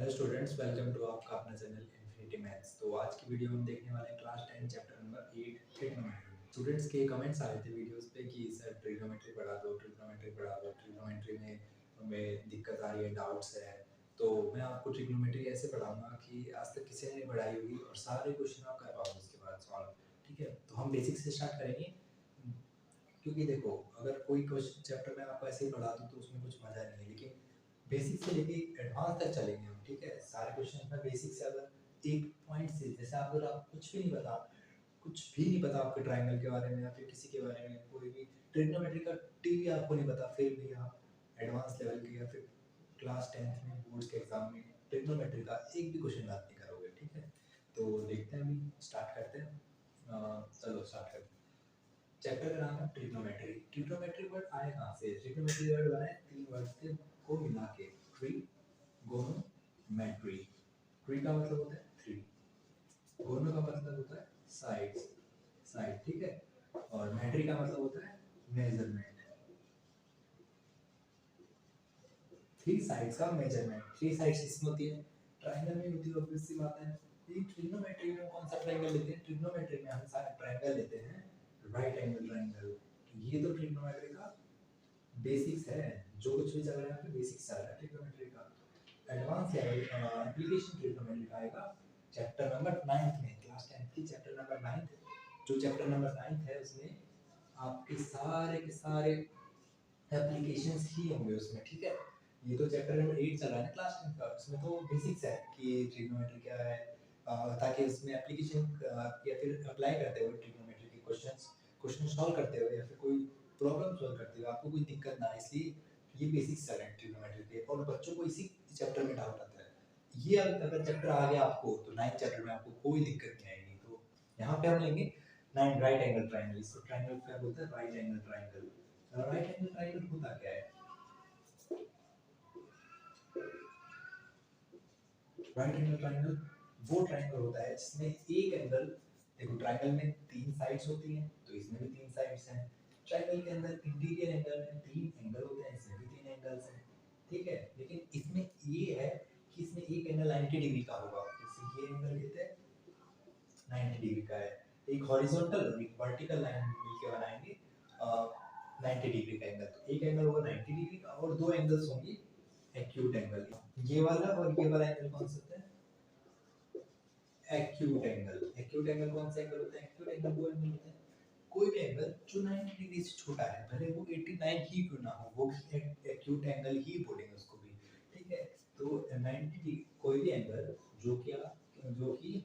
Hello students, welcome to आपका अपना channel infinity maths. तो आज की वीडियो में हम देखने वाले हैं class 10 chapter number 8 trigonometry. Students के कमेंट्स आए थे वीडियोस पे कि सर ट्रिग्नोमेट्री पढ़ा दो, ट्रिग्नोमेट्री पढ़ा दो, ट्रिग्नोमेट्री में हमें दिक्कत आ रही है, डाउट्स है। तो मैं आपको ट्रिग्नोमेट्री ऐसे पढ़ाऊंगा कि आज तक किसी ने नहीं पढ़ाई होगी और सारे क्वेश्चन आप कर पाओगे उसके बाद सॉल्व। ठीक है, तो हम बेसिक से स्टार्ट करेंगे क्योंकि देखो, अगर कोई क्वेश्चन चैप्टर में आपको ऐसे ही पढ़ा दूँ तो उसमें कुछ मजा नहीं है, लेकिन बेसिक से लेके एडवांस तक चलेंगे हम। ठीक है, सारे क्वेश्चन में बेसिक से अगर एक पॉइंट से, जैसे अगर आप कुछ भी नहीं पता आपके ट्रायंगल के बारे में या फिर किसी के बारे में, कोई भी ट्रिग्नोमेट्री का टी भी आपको नहीं पता, फिर भी आप एडवांस लेवल के या फिर क्लास 10th में बोर्ड्स के एग्जाम में ट्रिग्नोमेट्री का एक भी क्वेश्चन याद नहीं करोगे। ठीक है, तो देखते हैं, अभी स्टार्ट करते हैं। चलो स्टार्ट करते हैं। चैप्टर का नाम है ट्रिग्नोमेट्री। ट्रिग्नोमेट्री वर्ड आया कहाँ से? ट्रिग्नोमेट्री वर्ड बना है तीन वर्ड्स के को मिला के, ट्रिगोनोमेट्री। ट्री का मतलब होता है थ्री, गोनो का मतलब होता है साइड्स, साइड। ठीक है, और मेट्री का मतलब होता है मेजरमेंट, थ्री साइड्स का मेजरमेंट। थ्री साइड्स किसमें होती है? ट्रायंगल में होती है, ऑब्वियस सी बात है। ये ट्रिग्नोमेट्री में कौन सा ट्रायंगल लेते हैं? ट्रिग्नोमेट्री में हम सारे ट्रायंगल लेते हैं, राइट एंगल ट्रायंगल। ये तो ट्रिग्नोमेट्री का बेसिक्स है, जो कुछ भी चल रहा है यहाँ पे बेसिक्स चल रहा है ट्रिग्नोमेट्री का। एडवांस लेवल एप्लीकेशन ट्रिग्नोमेट्री का आएगा चैप्टर नंबर 9 में, क्लास 10 की चैप्टर नंबर 9। जो चैप्टर नंबर 9 है उसमें आपके सारे के सारे एप्लीकेशंस ही होंगे उसमें। ठीक है, ये तो चैप्टर नंबर 8 चल रहा है ना क्लास 10 का, उसमें तो बेसिक्स है कि ट्रिग्नोमेट्री क्या है, ताकि उसमें एप्लीकेशन या फिर अप्लाई करते हुए ट्रिग्नोमेट्री के क्वेश्चन सॉल्व करते हुए या फिर कोई प्रॉब्लम सॉल्व करते हुए आपको कोई दिक्कत ना आए, इसलिए ये बेसिक्स चल रहे हैं ट्रिग्नोमेट्री के। और बच्चों को इसी चैप्टर में डाउट आता है। ये अगर चैप्टर आ गया आपको तो 9th चैप्टर में आपको कोई दिक्कत नहीं आएगी। तो यहाँ पे हम लेंगे 9 राइट एंगल ट्रायंगल। इसको ट्रायंगल क्या बोलते हैं? Right angle triangle. Right angle triangle होता क्या है? राइट एंगल ट्रायंगल वो ट्रायंगल होता है जिसमें एक एंगल, देखो ट्रायंगल में तीन साइड्स होती हैं, तो इसमें भी तीन साइड्स हैं। ट्रायंगल के अंदर इंटीरियर एंगल में तीन एंगल होते हैं, इसमें भी तीन एंगल्स हैं। ठीक है, लेकिन इसमें ये है कि इसमें एक एंगल 90 डिग्री का होगा। जैसे ये एंगल लेते हैं 90 डिग्री का है, एक हॉरिजॉन्टल और एक वर्टिकल लाइन मिलकर बनाएंगे 90 डिग्री का एंगल। तो एक एंगल होगा 90 डिग्री का और दो एंगल्स होंगे एक्यूट एंगल। ये वाला और ये वाला एंगल कौन सा होता है? Acute angle. एक्यूट एंगल कौन सा एंगल होता है? एक्यूट एंगल वो एंगल होता है, कोई भी एंगल जो 90 डिग्री से छोटा है, भले वो 89 ही क्यों ना हो, वो भी एक्यूट एंगल ही बोलेंगे उसको भी। ठीक है, तो 90 डिग्री कोई भी एंगल जो कि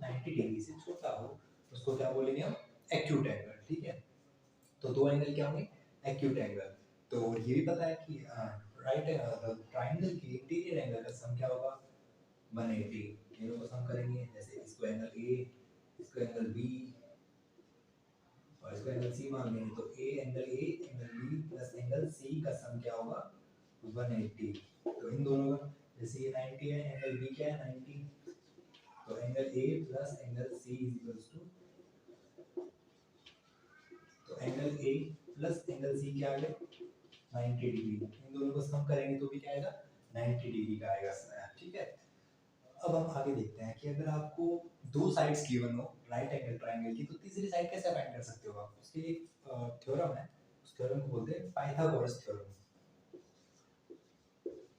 90 डिग्री से छोटा हो, उसको क्या बोलेंगे हम? Acute angle. ठीक है, तो दो एंगल क्या होंगे? Acute angle. तो ये भी पता है कि राइट ट्रायंगल के इंटीरियर एंगल का सम क्या होगा? 180। तीनों को सम करेंगे, जैसे इसको एंगल ए, इसको एंगल बी और इसको एंगल सी मान लेंगे, तो angle B plus angle C का सम क्या होगा? 180। तो इन दोनों का, जैसे ये 90 है, एंगल बी क्या है? 90। तो angle A plus angle C is equals to, तो angle A plus angle C क्या आ गया? 90 डिग्री। इन दोनों को सम करेंगे तो भी क्या आएगा? 90 डिग्री का आएगा। ठीक है, अब हम आगे देखते हैं कि अगर आपको दो साइड्स गिवन हो राइट एंगल ट्रायंगल की, तो तीसरी साइड कैसे फाइंड कर सकते हो आप? उसके लिए एक थ्योरम है, उस थ्योरम को बोलते हैं पाइथागोरस थ्योरम।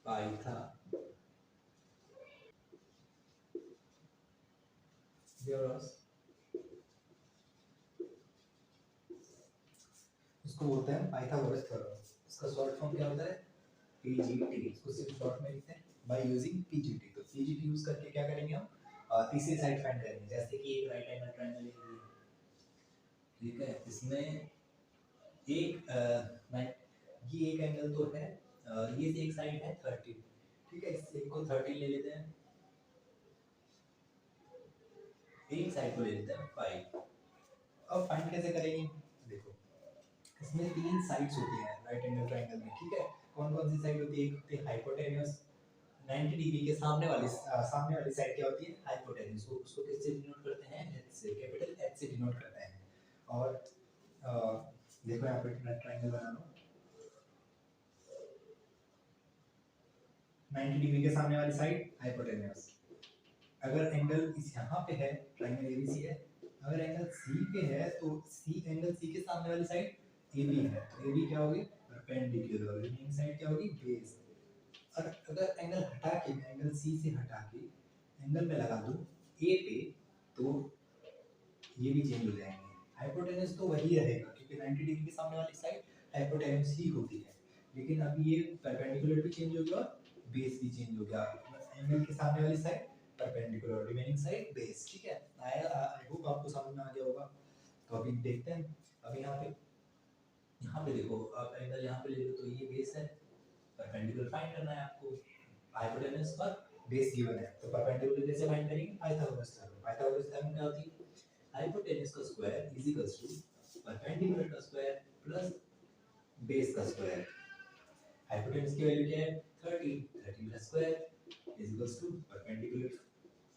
पाइथागोरस, उसको बोलते हैं पाइथागोरस थ्योरम। इसका शॉर्ट फॉर्म क्या होता है? पीजीटी। इसको सिर्फ शॉर्ट में लिखते हैं बाय यूजिंग पीजीटी। तो पीजीटी यूज करके क्या करेंगे हम? तीसरी साइड फाइंड करेंगे। जैसे कि एक राइट एंगल ट्रायंगल है, ठीक है, इसमें एक ये एक एंगल तो है, ये एक साइड है 30। ठीक है, इस एक को 30 ले लेते हैं, एक साइड को ले लेते हैं 5। अब फाइंड कैसे करेंगे? देखो, इसमें तीन साइड्स होती हैं राइट एंगल ट्रायंगल में। ठीक है, कौन कौन सी साइड होती है? एक होती है हाइपोटेन्यूस, 90 डिग्री के सामने वाली साइड क्या होती है? हाइपोटेन्यूस। उसको किससे डिनोट करते हैं? एच से, कैपिटल एच से डिनोट करते हैं। और देखो यहाँ पे ट्रायंगल बना लो, 90 डिग्री के सामने वाली साइड हाइपोटेन्यूज। अगर एंगल इस यहाँ पे है, ट्रायंगल एबीसी है, अगर एंगल सी पे है तो सी एंगल सी के सामने वाली साइड एबी है, तो एबी क्या होगी, परपेंडिकुलर, रिमेनिंग साइड क्या होगी, बेस। और अगर एंगल हटा के, मैं एंगल सी से हटा के एंगल में लगा दूं ए पे, तो ये भी चेंज हो जाएंगे। हाइपोटेन्यूज तो वही रहेगा क्योंकि 90 डिग्री के सामने वाली साइड हाइपोटेन्यूज ही होती है, लेकिन अभी ये परपेंडिकुलर भी चेंज हो गया और बेस भी चेंज हो गया। एंगल के सामने वाली side perpendicular, remaining side base. ठीक है, आई होप आपको समझ में आ गया होगा। तो अभी देखते हैं। अभी यहाँ पे देखो, आप एंगल यहाँ पे ले लो तो ये बेस है, परपेंडिकुलर फाइंड करना है आपको, हाइपोटेन्यूज पर बेस गिवन है, तो परपेंडिकुलर कैसे फाइंड करेंगे, पाइथागोरस थ्योरम। पाइथागोरस थ्योरम क्या होती है, हाइपोटेन्यूज का square is equals to perpendicular का स्क्वायर प्लस बेस का स्क्वायर। हाइपोटेन्यूज की वैल्यू क्या है, 30, 30 का square is equals to perpendicular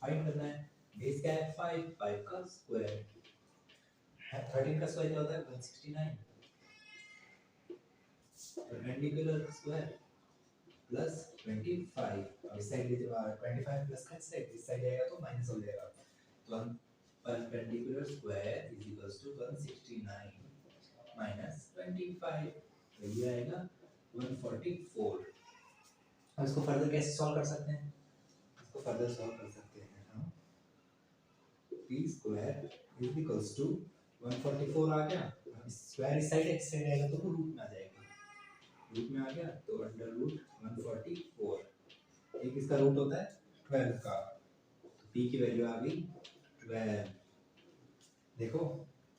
find करना है, बेस क्या है 5, 5 का स्क्वायर, 13 का स्क्वायर क्या होता है 169, परपेंडिकुलर का स्क्वायर प्लस 25, अब इस साइड 25 प्लस का इस साइड जाएगा तो माइनस हो जाएगा, तो perpendicular square is equals to 169 minus 25, तो ये आएगा 144। अब इसको फर्दर कैसे सॉल्व कर सकते हैं, इसको फर्दर सॉल्व कर सकते हैं हम, p square is equals to 144 आ गया, स्क्वायर इस साइड आएगा तो रूट में आ जाएगा, रूट में आ गया तो अंडर रूट 144, एक इसका रूट होता है 12 का, तो p की वैल्यू आ गई 12। देखो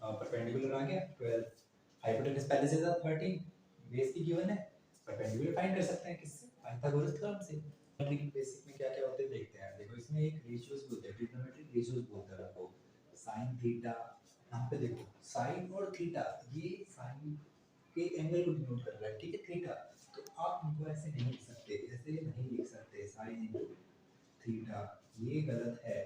परपेंडिकुलर आ गया 12, हाइपोटेन्यूज पहले से था 13, बेस की गिवन है, परपेंडिकुलर फाइंड कर सकते हैं किससे, पाइथागोरस थ्योरम से। बेसिक में क्या क्या होते हैं देखते हैं। देखो इसमें एक रेशियोज बोलते हैं, ट्रिग्नोमेट्रिक रेशियोज बोलते हैं आपको, साइन थीटा, यहाँ पे देखो साइन और थीटा, ये साइन के एंगल को डिनोट कर रहा है, ठीक है, थीटा, तो आप इनको ऐसे नहीं लिख सकते, ऐसे नहीं लिख सकते साइन इनटू थीटा, ये गलत है,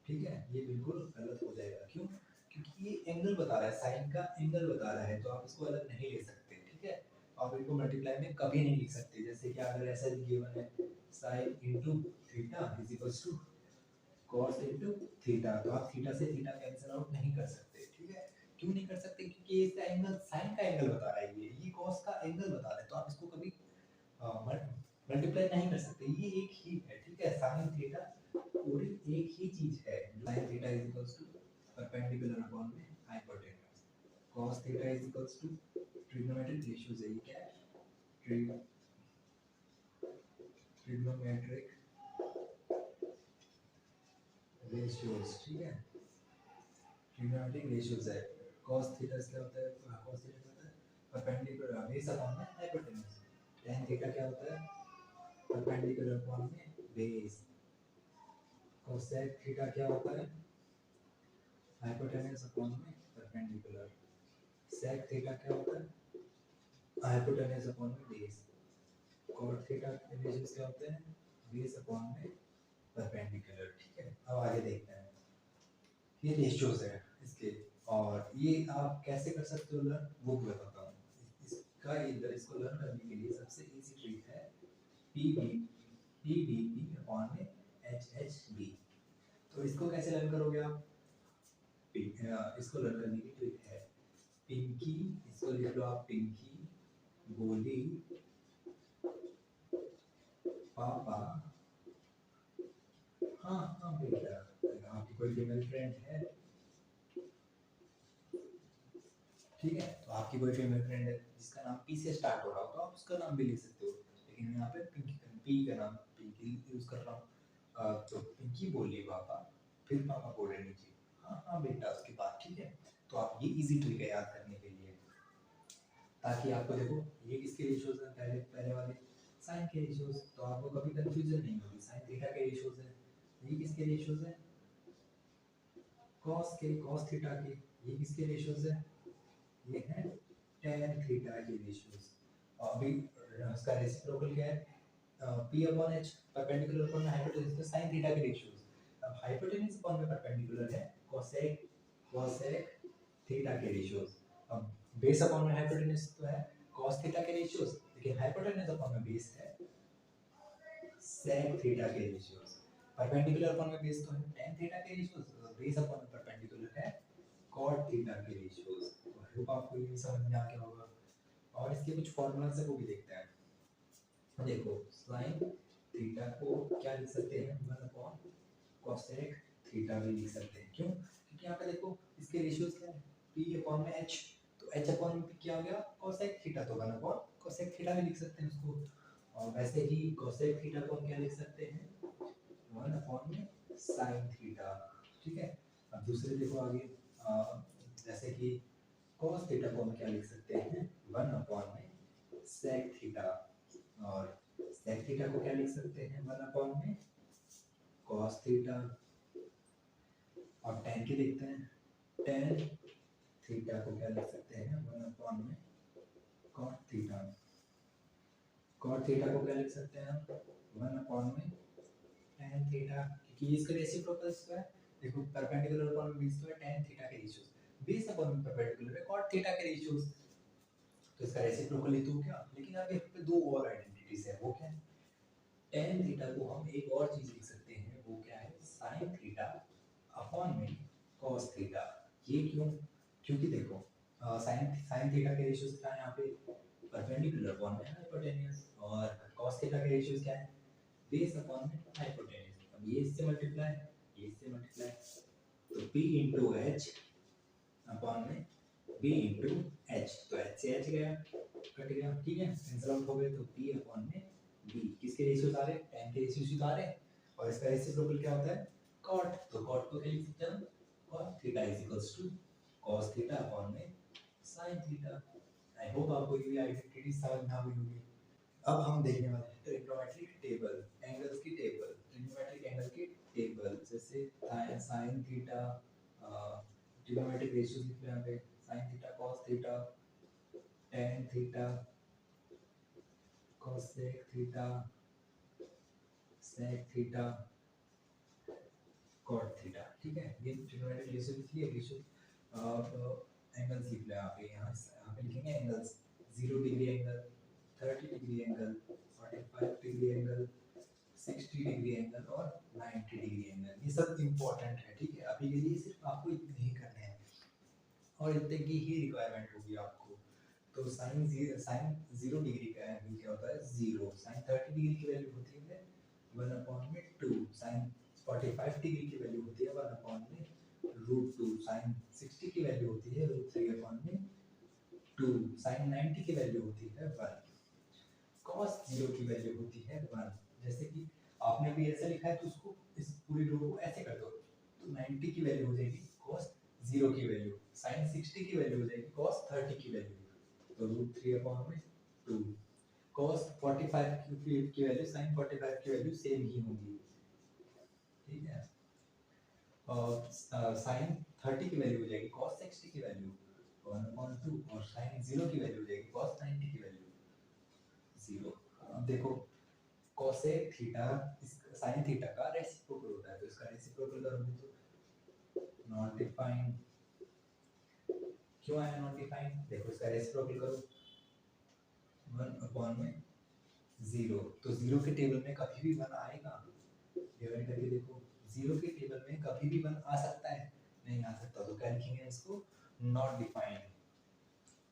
ठीक है, ये बिल्कुल गलत हो जाएगा। क्यों, क्योंकि ये एंगल बता रहा है, साइन का एंगल बता रहा है, तो आप इसको अलग नहीं ले सकते, ठीक है, आप इनको मल्टीप्लाई में कभी नहीं लिख सकते। जैसे कि अगर ऐसा गिवन है sine into theta is equals to cos into theta, तो आप थीटा से थीटा कैंसिल आउट नहीं कर सकते, ठीक है, क्यों नहीं कर सकते, क्योंकि इसका एंगल साइन का एंगल बता रहा है, ये cos का एंगल बता रहा है, तो आप इसको कभी मल्टीप्लाई नहीं कर सकते, ये एक ही है, ठीक है, साइन थीटा पूरी एक ही चीज है। Sine theta is equals to perpendicular upon में hypotenuse, cos theta is equals to trigonometric ratios है, ये क्या है, ट्रिग्नोमेट्रिक रेशियोज, ठीक है, ट्रिग्नोमेट्रिक रेशियोज है। cos थीटा क्या होता है, cos थीटा क्या होता है, परपेंडिकुलर बेस अपॉन में हाइपोटेन्यूज, tan थीटा क्या होता है, परपेंडिकुलर अपॉन में बेस, cosec थीटा क्या होता है, हाइपोटेन्यूज अपॉन में परपेंडिकुलर, sec थीटा क्या होता है, हाइपोटेन्यूज अपॉन में बेस, cot थीटा के रेशियोज क्या होते हैं, बेस अपॉन में परपेंडिकुलर, ठीक है। अब आगे देखते हैं, ये रेशियोज है इसके, और ये आप कैसे कर सकते हो लर्न, वो भी बताता हूँ। इसका इधर इसको लर्न करने के लिए सबसे इजी ट्रिक है पी अपॉन में HHB। तो इसको कैसे लर्न करोगे आप, इसको लर्न करने की ट्रिक है पिंकी, इसको लिख लो आप पिंकी बोली पापा, हाँ हाँ बेटा, आपकी कोई फीमेल फ्रेंड है, ठीक है, तो आपकी कोई फीमेल फ्रेंड है जिसका नाम पी से स्टार्ट हो रहा हो, तो आप उसका नाम भी लिख सकते हो, लेकिन मैं यहाँ पे पी का नाम पिंकी यूज कर रहा हूँ, तो पिंकी बोली पापा, फिर पापा बोले नीचे, हाँ हाँ बेटा, उसके बाद, ठीक है। तो आप ये इजी ट्रिक है याद करने के लिए, ताकि आपको देखो ये किसके रेशियोज है, पहले पहले वाले साइन के रेशियोज, तो आपको कभी कंफ्यूजन नहीं होगी, साइन थीटा के रेशियोज है, ये किसके रेशियोज है, cos थीटा के, ये किसके रेशियोज है, ये है tan थीटा के रेशियोज, और अभी इसका रेसिप्रोकल क्या है, p upon h, perpendicular upon hypotenuse, तो sin थीटा के रेशियोज, अब हाइपोटेन्यूज अपॉन में परपेंडिकुलर है cosec थीटा के रेशियोज, अब बेस अपॉन में हाइपोटेन्यूज तो है cos थीटा के रेशियोज, लेकिन हाइपोटेन्यूज अपॉन में बेस है sec थीटा के रेशियोज परपेंडिकुलर अपॉन में बेस तो है tan थीटा के रेशियोज, बेस अपॉन में परपेंडिकुलर है cot थीटा के रेशियोज। तो आई होप आपको ये समझ में आ गया होगा। और इसके कुछ फॉर्मूलाज है वो भी देखते हैं। देखो sin थीटा को क्या लिख सकते हैं 1 अपॉन cosec थीटा भी लिख सकते हैं। क्यों? क्योंकि यहाँ पे देखो इसके रेशियोज क्या है p अपॉन में h, तो h अपॉन में क्या हो गया cosec थीटा, तो 1 अपॉन cosec थीटा भी लिख सकते हैं उसको। और वैसे ही cosec थीटा को हम क्या लिख सकते हैं 1 अपॉन में sin थीटा। ठीक है, अब दूसरे देखो आगे जैसे कि cos थीटा को हम क्या लिख सकते हैं 1 अपॉन में sec थीटा, और sec थीटा को क्या लिख सकते हैं 1 अपॉन में cos थीटा। और tan की देखते हैं, tan थीटा को क्या लिख सकते हैं 1 अपॉन में cot थीटा। cot थीटा को क्या लिख सकते हैं हम 1 अपॉन में tan थीटा, क्योंकि इसका रेसिप्रोकल है। देखो परपेंडिकुलर अपॉन में बेस तो है tan थीटा के रेशियोज, बेस अपॉन में परपेंडिकुलर है cot थीटा के रेशियोज, तो इसका रेसिप्रोकल ही तो क्या। लेकिन अब यहाँ पे दो और आइडेंटिटीज है, वो क्या है tan थीटा को हम एक और चीज लिख सकते हैं, वो क्या है sin थीटा अपॉन में cos थीटा। ये क्यों? क्योंकि देखो sin थीटा के रेशियोज क्या है यहाँ पे परपेंडिकुलर अपॉन में हाइपोटेन्यूज, और cos थीटा के रेशियोज क्या है बेस अपॉन में हाइपोटेन्यूज। अब ये इससे मल्टीप्लाई, ये इससे मल्टीप्लाई, तो p into h अपॉन में b into h, तो h से h गया कट गया। ठीक है, कैंसिल आउट हो गए, तो p अपॉन में b किसके रेशियोज आ रहे हैं tan के रेशियोज आ रहे हैं, और इसका रेसिप्रोकल क्या होता है cot, तो cot को क्या लिख सकते हैं cot theta is equals to cos थीटा अपॉन में sin थीटा। आई होप आपको ये आइडेंटिटी समझ में आ गई होगी। अब हम देखने वाले हैं ट्रिग्नोमेट्रिक टेबल, एंगल्स की टेबल, ट्रिग्नोमेट्रिक एंगल की टेबल, जैसे sin थीटा, ट्रिग्नोमेट्रिक रेशियोज लिख रहे हैं यहाँ पे sin theta cos theta tan theta cosec theta sec theta cot theta. ठीक है, ये ट्रिग्नोमेट्रिक रेशियो लिख लिए, रेशियो एंगल्स लिख लिया आप यहाँ पे लिखेंगे angles 0 degree angle, 30 degree angle, 45 degree angle, 60 degree angle और 90 डिग्री एंगल। ये सब इंपॉर्टेंट है। ठीक है, अभी के लिए सिर्फ आपको इतने ही करने हैं और इतने की ही रिक्वायरमेंट होगी आपको। तो sin 0 डिग्री का एंगल क्या होता है 0, sin 30 डिग्री की वैल्यू होती है 1 अपॉन में 2, sin 45 डिग्री की वैल्यू होती है 1 अपॉन में √2, sin 60 की वैल्यू होती है √3 अपॉन में 2, sin 90 की वैल्यू होती है 1, cos 0 की वैल्यू होती है 1। जैसे कि आपने भी ऐसा लिखा है तो उसको इस पूरी रो को ऐसे कर दो, तो 90 की वैल्यू हो जाएगी cos 0 की वैल्यू, sin 60 की वैल्यू हो जाएगी cos 30 की वैल्यू, तो √3 अपॉन में 2, cos 45 की वैल्यू sin 45 की वैल्यू सेम ही होगी। ठीक है, और sin 30 की वैल्यू हो जाएगी cos 60 की वैल्यू 1/2, और sin 0 की वैल्यू हो जाएगी cos 90 की वैल्यू 0। अब देखो cosec थीटा sin थीटा का रेसिप्रोकल होता है, तो इसका रेसिप्रोकल करोगे तो नॉट डिफाइंड। क्यों आया नॉट डिफाइंड? देखो इसका रेसिप्रोकल करो 1 अपॉन में 0, तो 0 के टेबल में कभी भी 1 आएगा, डिवाइड करके देखो 0 के टेबल में कभी भी 1 आ सकता है, नहीं आ सकता, तो क्या लिखेंगे इसको नॉट डिफाइंड।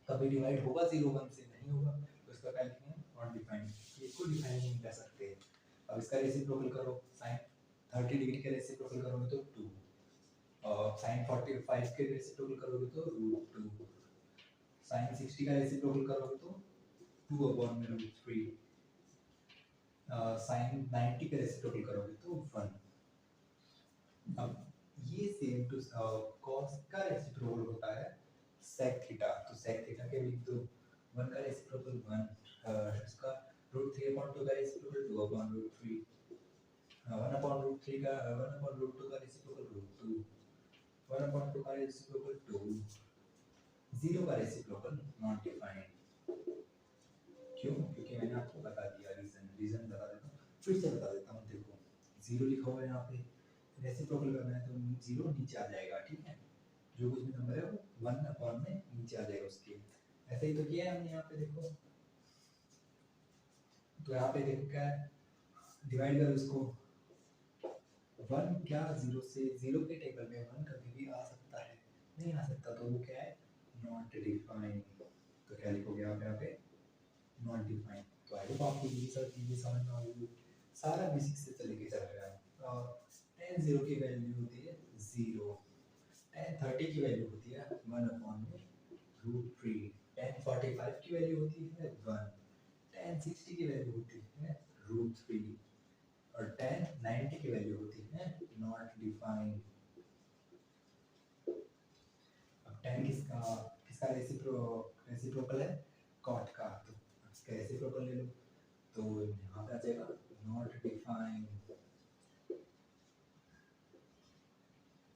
कभी डिवाइड होगा 0 1 से, नहीं होगा, तो इसका क्या लिखेंगे नॉट डिफाइंड, इसको डिफाइन नहीं कर सकते। अब इसका रेसिप्रोकल करो, sin 30 डिग्री का रेसिप्रोकल करोगे तो 2, और sin 45 के रेसिप्रोकल करोगे तो √2, sin 60 का रेसिप्रोकल करोगे तो 2 अपॉन में √3, sin 90 का रेसिप्रोकल करोगे तो 1। अब ये सेम टू cos का रेसिप्रोकल होता है sec थीटा, तो sec थीटा के भी तो 1 का रेसिप्रोकल 1, इसका √3 अपॉन 2 का रेसिप्रोकल 2 अपॉन √3, 1 अपॉन √3 का 1 अपॉन √2 का रेसिप्रोकल √2, 1 अपॉन 2 का रेसिप्रोकल 2, 0 का रेसिप्रोकल नॉट डिफाइंड। क्यों? क्योंकि मैंने आपको बता दिया रीजन बता देता हूँ, फिर से बता देता हूँ। देखो 0 लिखा हुआ है यहाँ पे, रेसिप्रोकल करना है तो 0 नीचे आ जाएगा। ठीक है, जो कुछ भी नंबर है वो 1 अपॉन में नीचे आ जाएगा उसके, ऐसे ही तो किया है हमने यहाँ पे। देखो तो यहाँ पे देखो क्या है डिवाइड करो इसको, 1 क्या 0 से, 0 के टेबल में 1 कभी भी आ सकता है, नहीं आ सकता, तो वो क्या है, नॉट डिफाइंड। तो क्या लिखोगे आप यहाँ पे, नॉट डिफाइंड। तो आई होप आपको ये सब चीज़ें समझ में आ गई। सारा बेसिक से चले के चल रहा है। और tan 0 की वैल्यू होती है 0, tan 30 की वैल्यू होती है 1/√3, tan 45 की वैल्यू होती है 1, tan 60 की वैल्यू होती है √3, और tan 90 की वैल्यू होती है नॉट डिफाइंड। अब tan किसका किसका रेसिप्रोकल है, cot का, तो इसका रेसिप्रोकल ले लो, तो यहाँ पे आ जाएगा नॉट डिफाइंड।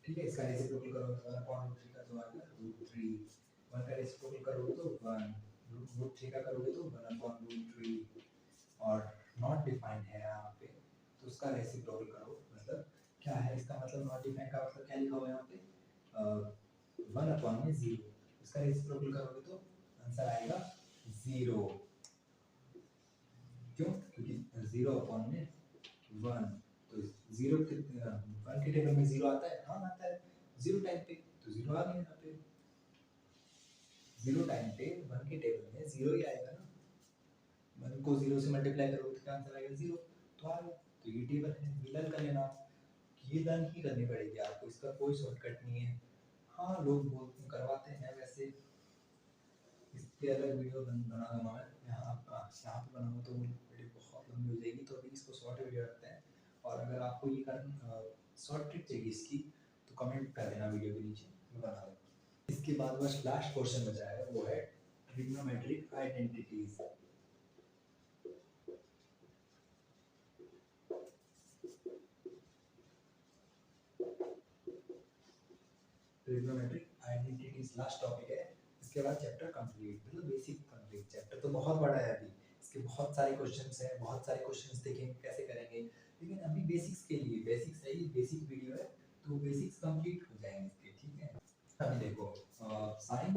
ठीक है, इसका रेसिप्रोकल करो तो 1/√3 का जो आएगा √3, 1 का रेसिप्रोकल करोगे तो 1, √3 का करोगे तो 1/√3, और नॉट डिफाइंड है यहाँ पे, तो उसका रेसिप्रोकल करो, मतलब क्या है इसका मतलब, नॉट डिफाइंड का मतलब क्या लिखा हुआ है यहाँ पे, 1/0, इसका रेसिप्रोकल करोगे तो आंसर आएगा 0। क्यों, क्योंकि 0/1, तो 0 के 1 के टेबल में 0 आता है, हाँ आता है, 0 टाइम पे तो 0 आ गया यहाँ पे, 0 टाइम पे 1 के टेबल में 0 ही आएगा ना, 1 को 0 से मल्टीप्लाई करोगे तो क्या आंसर आएगा 0, तो आ गया। तो ये टेबल है, ये लर्न कर लेना आप, ये लर्न ही करनी पड़ेगी आपको, इसका कोई शॉर्टकट नहीं है। हाँ लोग बोलते करवाते हैं वैसे, इसके अलग वीडियो बना दूंगा मैं, यहाँ पे बनाऊंगा तो वीडियो बहुत लंबी हो जाएगी, तो अभी इसको शॉर्ट वीडियो रखते हैं। और अगर आपको ये करना शॉर्ट ट्रिक चाहिए इसकी, तो कमेंट कर देना वीडियो के नीचे, मैं बना दूंगा। इसके बाद बस लास्ट क्वेश्चन बचा है, वो है trigonometric identities. Trigonometric identities last topic है, इसके बाद चैप्टर कंप्लीट, मतलब बेसिक कंप्लीट। चैप्टर तो बहुत बड़ा है अभी, इसके बहुत सारे क्वेश्चंस हैं, बहुत सारे क्वेश्चंस देखेंगे कैसे करेंगे, लेकिन अभी बेसिक्स के लिए, बेसिक्स है ये, बेसिक वीडियो है, तो बेसिक्स कंप्लीट हो जाएंगे इसके, ठीक है। अभी देखो, sine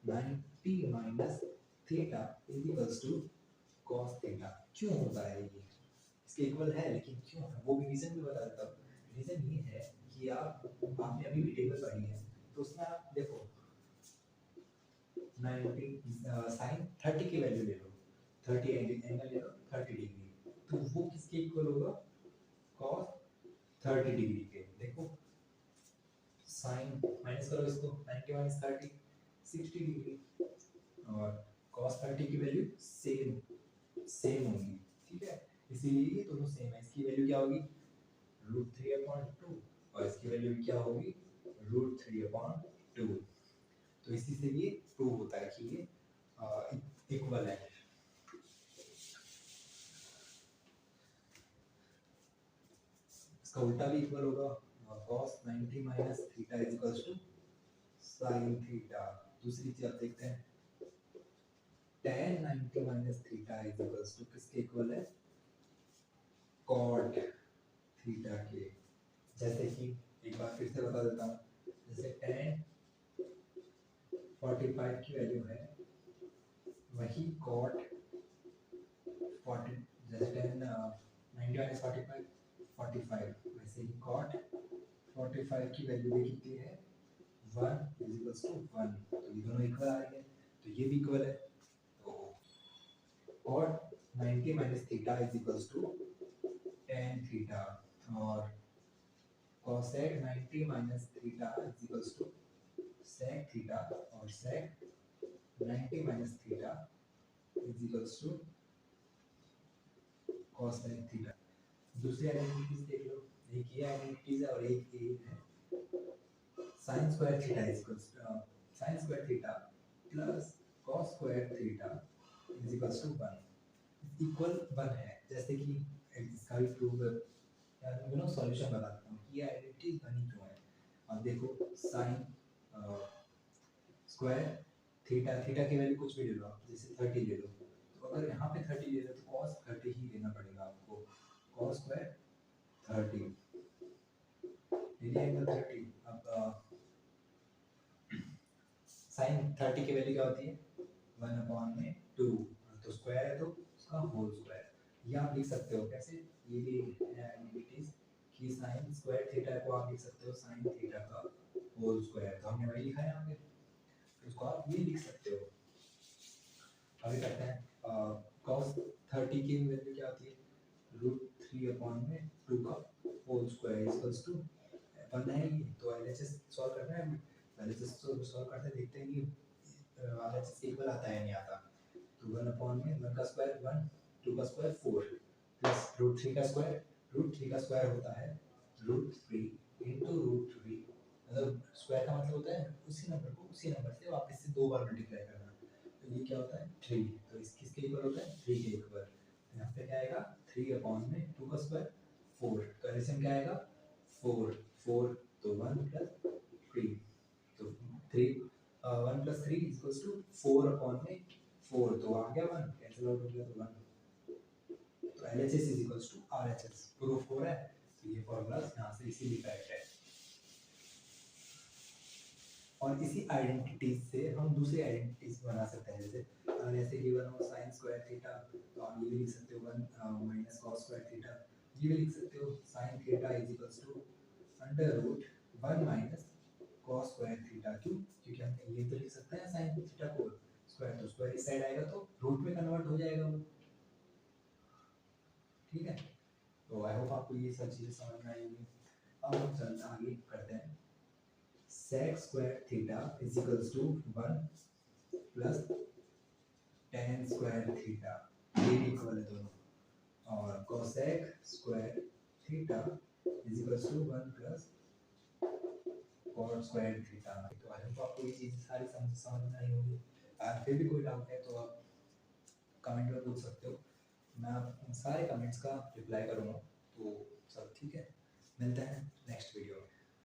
90 minus theta is equals to cos theta, क्यों होता है ये, इसके इक्वल है लेकिन क्यों है, वो भी रीजन भी बता देता हूँ। रीजन ये है कि आपने अभी भी टेबल पढ़ी है, तो उसमें आप देखो 90 साइन 30 की वैल्यू ले लो, 30 एंगल ले लो 30 डिग्री, तो वो किसके इक्वल होगा, cos 30 डिग्री के। देखो साइन माइनस करो इसको, 90 माइनस 30 60 डिग्री, और cos 30 की वैल्यू सेम सेम होगी, ठीक है, इसीलिए ये दोनों सेम है। इसकी वैल्यू क्या होगी, √3/2, और इसकी वैल्यू क्या होगी, √3/2। तो इसी से ये प्रूव होता है कि ये इक्वल है। इसका उल्टा भी इक्वल होगा, cos 90 minus theta is equals to sin theta. दूसरी चीज आप देखते हैं, tan 90 minus theta is equals to किसके इक्वल है, cot थीटा के। जैसे कि एक बार फिर से बता देता हूँ, जैसे tan 45 की वैल्यू है, वही cot 40, जैसे tan 90 माइनस 45 45, वैसे ही cot 45 की वैल्यू भी कितनी है, 1 इज इक्वल्स टू 1, तो ये दोनों इक्वल आ रही है, तो ये भी इक्वल है। तो cot 90 minus theta is equals to tan theta, और cosec 90 minus theta is equals to sec theta, और sec 90 minus theta is equals to cosec theta. दूसरी आइडेंटिटीज देख लो, एक ये आइडेंटिटीज है और एक ये है, sin square theta is equals to sin square theta plus cos square theta is equals to 1, equal 1 है। जैसे कि इसका भी प्रूव सॉल्यूशन बताता हूँ कि ये आइडेंटिटी बनी क्यों है। अब देखो sin स्क्वायर थीटा, थीटा की वैल्यू कुछ भी ले लो आप, जैसे 30 ले लो, तो अगर यहाँ पे 30 ले लो तो cos 30 ही लेना पड़ेगा आपको, cos स्क्वायर 30 ये एंगल 30। अब sin 30 की वैल्यू क्या होती है, 1/2, तो स्क्वायर है तो उसका होल स्क्वायर, ये आप लिख सकते हो कैसे, ये भी एडमिटीज कि साइन स्क्वायर थीटा को आप लिख सकते हो साइन थीटा का होल स्क्वायर, तो हमने वही लिखा है यहाँ पे, तो उसको आप ये लिख सकते हो। आगे करते हैं, cos 30 की वैल्यू क्या होती है, √3/2 का होल स्क्वायर इक्वल्स टू 1 है ये, तो एलएचएस सॉल्व करना है, एलएचएस सॉल्व करते देखते हैं कि एलएचएस इक्वल आता है नहीं आता, तो 1 का स्क्वायर 1, 2 का स्क्वायर 4 प्लस √3 का स्क्वायर, √3 का स्क्वायर होता है √3 इंटू √3, मतलब स्क्वायर का मतलब होता है उसी नंबर को उसी नंबर से वापस से 2 बार मल्टीप्लाई करना, तो ये क्या होता है 3, तो इस किसके इक्वल होता है 3 के इक्वल, यहाँ पे क्या आएगा 3/2 का स्क्वायर 4, तो एलसीएम क्या आएगा 4 4, तो 1 प्लस 3, तो 3 1 प्लस 3 इक्वल्स टू 4/4, तो आ गया 1 कैंसिल आउट हो गया तो 1, तो LHS is equals to RHS, proof हो रहा है, तो ये फॉर्मूला यहाँ से इसीलिए करेक्ट है। और इसी आइडेंटिटीज से हम दूसरी आइडेंटिटीज बना सकते हैं, जैसे गिवन हो साइन स्क्वायर थीटा, तो आप ये भी लिख सकते हो 1 माइनस कॉस स्क्वायर थीटा, ये भी लिख सकते हो sine theta is equals to √1 minus cos square theta, क्यों, क्योंकि हम ये तो लिख सकते हैं साइन थीटा को स्क्वायर, तो स्क्वायर इस साइड आएगा तो रूट में कन्वर्ट हो जाएगा वो, ठीक है। तो आई होप आपको ये सब चीज़ें समझ में आई होंगी। अब हम चलते आगे करते हैं, sec square theta is equals to 1 plus tan square theta, ये इक्वल है दोनों, और cosec square theta is equals to 1 plus cot square theta. तो आई होप आपको ये चीज़ सारी समझ में आई होगी। अगर फिर भी कोई डाउट है तो आप कमेंट में पूछ सकते हो, मैं आप सारे कमेंट्स का रिप्लाई करूँगा। तो सब ठीक है, मिलते हैं नेक्स्ट वीडियो में।